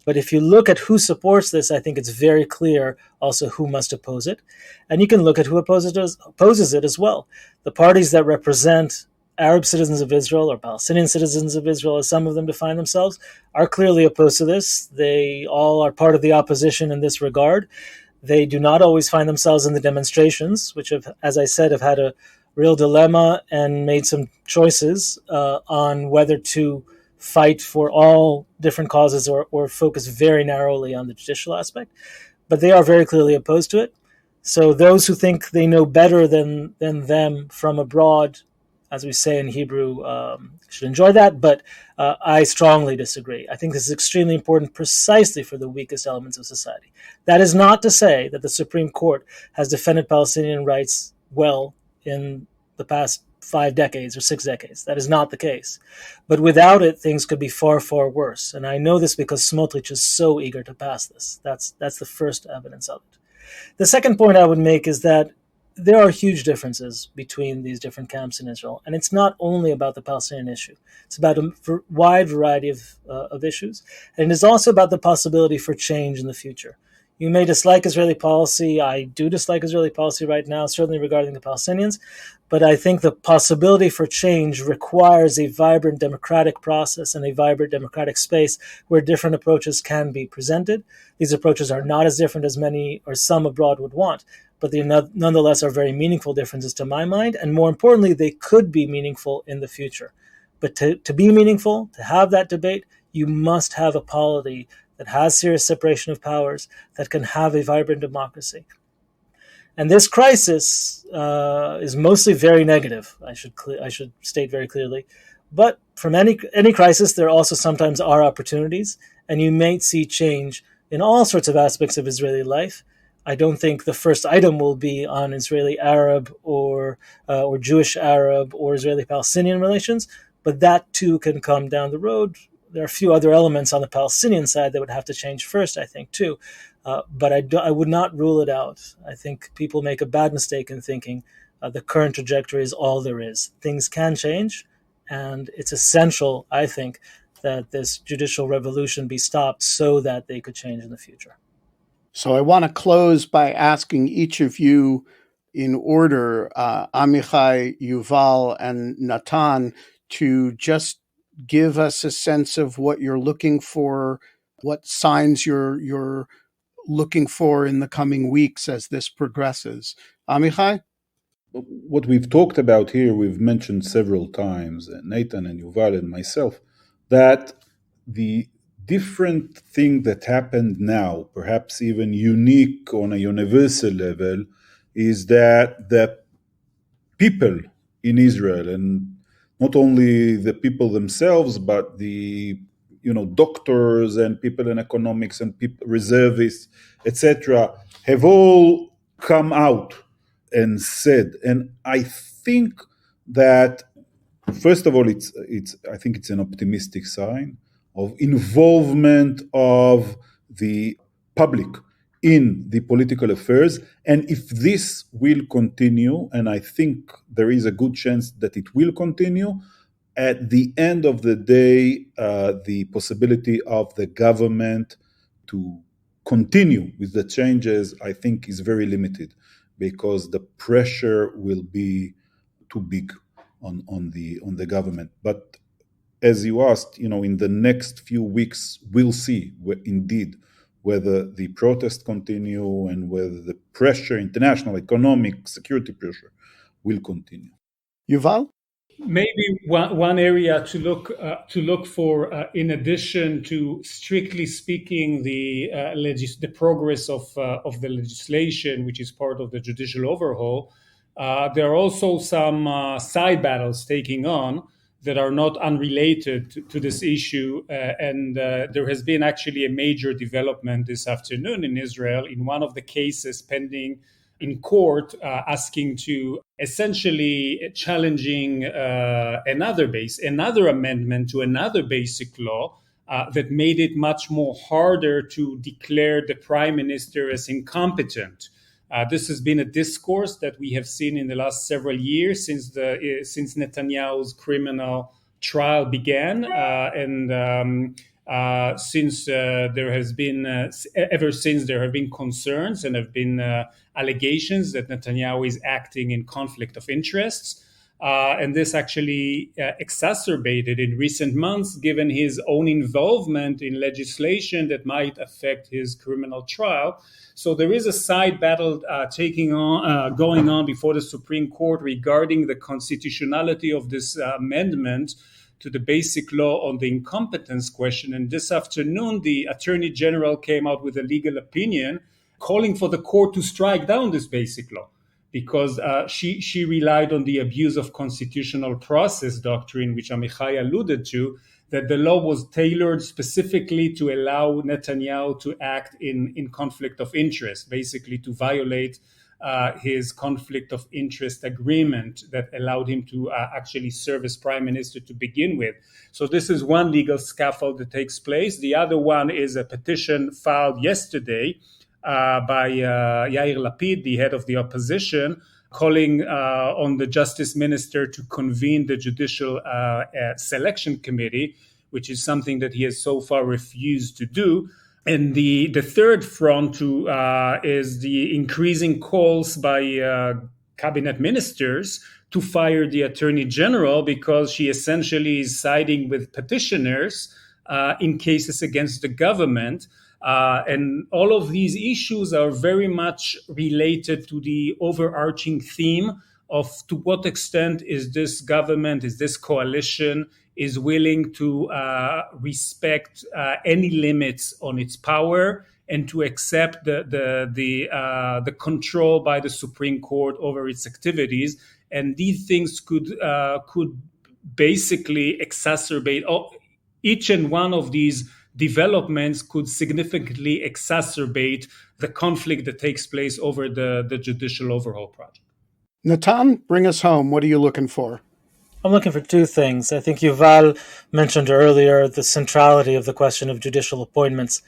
But if you look at who supports this, I think it's very clear also who must oppose it. And you can look at who opposes it as well. The parties that represent Arab citizens of Israel, or Palestinian citizens of Israel, as some of them define themselves, are clearly opposed to this. They all are part of the opposition in this regard. They do not always find themselves in the demonstrations, which have, as I said, have had a real dilemma and made some choices on whether to fight for all different causes or focus very narrowly on the judicial aspect. But they are very clearly opposed to it. So those who think they know better than them from abroad, as we say in Hebrew, should enjoy that, but I strongly disagree. I think this is extremely important precisely for the weakest elements of society. That is not to say that the Supreme Court has defended Palestinian rights well in the past 5 decades or 6 decades. That is not the case. But without it, things could be far, far worse. And I know this because Smotrich is so eager to pass this. That's the first evidence of it. The second point I would make is that there are huge differences between these different camps in Israel. And it's not only about the Palestinian issue. It's about a wide variety of issues. And it is also about the possibility for change in the future. You may dislike Israeli policy. I do dislike Israeli policy right now, certainly regarding the Palestinians. But I think the possibility for change requires a vibrant democratic process and a vibrant democratic space where different approaches can be presented. These approaches are not as different as many or some abroad would want, but they nonetheless are very meaningful differences to my mind. And more importantly, they could be meaningful in the future. But to be meaningful, to have that debate, you must have a polity that has serious separation of powers, that can have a vibrant democracy. And this crisis is mostly very negative, I should state very clearly. But from any crisis, there also sometimes are opportunities, and you may see change in all sorts of aspects of Israeli life. I don't think the first item will be on Israeli-Arab or Jewish Arab or Israeli-Palestinian relations, but that too can come down the road. There are a few other elements on the Palestinian side that would have to change first, I think, too. But I would not rule it out. I think people make a bad mistake in thinking the current trajectory is all there is. Things can change, and it's essential, I think, that this judicial revolution be stopped so that they could change in the future. So I want to close by asking each of you in order, Amichai, Yuval, and Natan, to just give us a sense of what you're looking for, what signs you're looking for in the coming weeks as this progresses. Amichai? What we've talked about here, we've mentioned several times, Natan and Yuval and myself, that the different thing that happened now, perhaps even unique on a universal level, is that the people in Israel, and not only the people themselves, but the doctors and people in economics and people, reservists, etc., have all come out and said. And I think that, first of all, I think it's an optimistic sign of involvement of the public in the political affairs. And if this will continue, and I think there is a good chance that it will continue, at the end of the day, the possibility of the government to continue with the changes, I think, is very limited, because the pressure will be too big on the government. But as you asked, in the next few weeks, we'll see indeed whether the protests continue and whether the pressure, international economic security pressure, will continue. Yuval? Maybe one area to look for, in addition to strictly speaking the progress of the legislation, which is part of the judicial overhaul, there are also some side battles taking on that are not unrelated to this issue. And there has been actually a major development this afternoon in Israel in one of the cases pending in court, asking to essentially challenging another amendment to another basic law that made it much more harder to declare the prime minister as incompetent. This has been a discourse that we have seen in the last several years since Netanyahu's criminal trial began, since there has been ever since there have been concerns and have been allegations that Netanyahu is acting in conflict of interests. And this actually exacerbated in recent months, given his own involvement in legislation that might affect his criminal trial. So there is a side battle going on before the Supreme Court regarding the constitutionality of this amendment to the basic law on the incompetence question. And this afternoon, the Attorney General came out with a legal opinion calling for the court to strike down this basic law, because she relied on the abuse of constitutional process doctrine, which Amichai alluded to, that the law was tailored specifically to allow Netanyahu to act in conflict of interest, basically to violate his conflict of interest agreement that allowed him to actually serve as prime minister to begin with. So this is one legal scaffold that takes place. The other one is a petition filed yesterday by Yair Lapid, the head of the opposition, calling on the justice minister to convene the judicial selection committee, which is something that he has so far refused to do. And the third front is the increasing calls by cabinet ministers to fire the attorney general, because she essentially is siding with petitioners in cases against the government. And all of these issues are very much related to the overarching theme of to what extent is this government, is this coalition, is willing to respect any limits on its power and to accept the control by the Supreme Court over its activities. And these things could basically exacerbate each and one of these developments could significantly exacerbate the conflict that takes place over the judicial overhaul project. Natan, bring us home. What are you looking for? I'm looking for two things. I think Yuval mentioned earlier the centrality of the question of judicial appointments.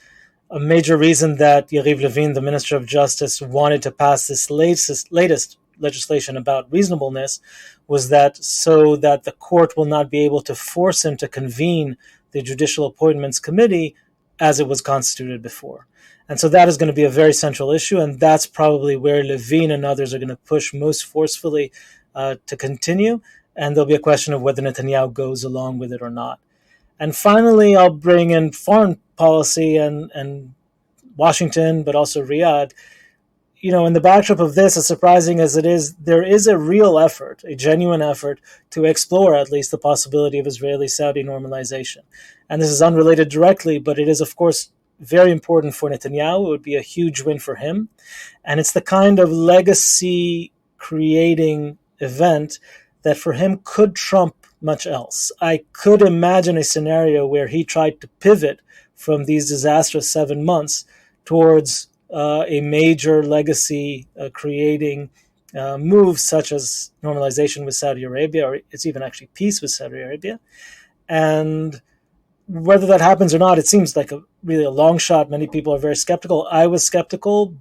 A major reason that Yariv Levin, the Minister of Justice, wanted to pass this latest legislation about reasonableness was that so that the court will not be able to force him to convene the Judicial Appointments Committee as it was constituted before. And so that is going to be a very central issue, and that's probably where Levin and others are going to push most forcefully to continue, and there'll be a question of whether Netanyahu goes along with it or not. And finally, I'll bring in foreign policy and Washington, but also Riyadh. You know, in the backdrop of this, as surprising as it is, there is a real effort, a genuine effort to explore at least the possibility of Israeli-Saudi normalization. And this is unrelated directly, but it is, of course, very important for Netanyahu. It would be a huge win for him. And it's the kind of legacy-creating event that for him could trump much else. I could imagine a scenario where he tried to pivot from these disastrous 7 months towards a major legacy creating move such as normalization with Saudi Arabia, or it's even actually peace with Saudi Arabia. And whether that happens or not, it seems like really a long shot. Many people are very skeptical. I was skeptical,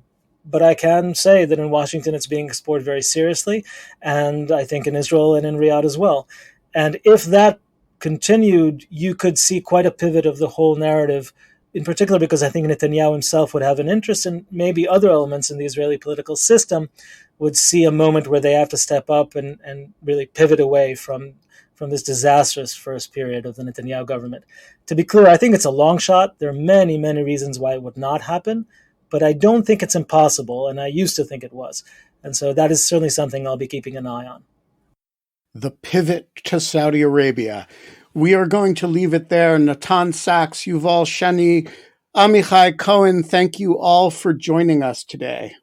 but I can say that in Washington it's being explored very seriously, and I think in Israel and in Riyadh as well. And if that continued, you could see quite a pivot of the whole narrative, in particular because I think Netanyahu himself would have an interest, and maybe other elements in the Israeli political system would see a moment where they have to step up and really pivot away from from this disastrous first period of the Netanyahu government. To be clear, I think it's a long shot. There are many, many reasons why it would not happen, but I don't think it's impossible, and I used to think it was. And so that is certainly something I'll be keeping an eye on. The pivot to Saudi Arabia. We are going to leave it there. Natan, Sachs, Yuval Shany, Amichai Cohen, thank you all for joining us today.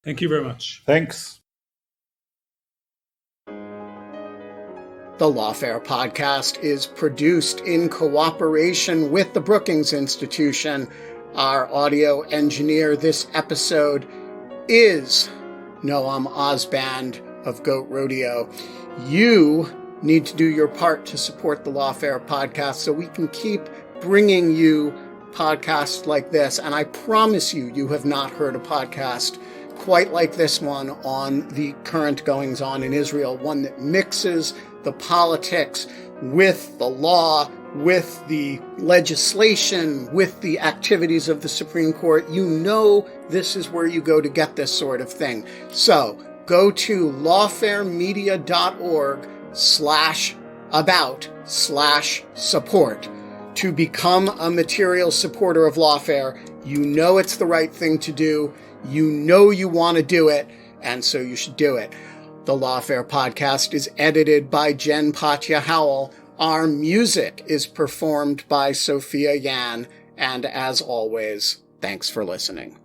Thank you very much. Thanks. The Lawfare podcast is produced in cooperation with the Brookings Institution. Our audio engineer this episode is Noam Osband of Goat Rodeo. You need to do your part to support the Lawfare podcast so we can keep bringing you podcasts like this. And I promise you, you have not heard a podcast quite like this one on the current goings-on in Israel, one that mixes the politics with the law, with the legislation, with the activities of the Supreme Court. You know this is where you go to get this sort of thing. So go to lawfaremedia.org/about/support to become a material supporter of Lawfare. You know it's the right thing to do. You know you want to do it, and so you should do it. The Lawfare podcast is edited by Jen Patja Howell. Our music is performed by Sophia Yan. And as always, thanks for listening.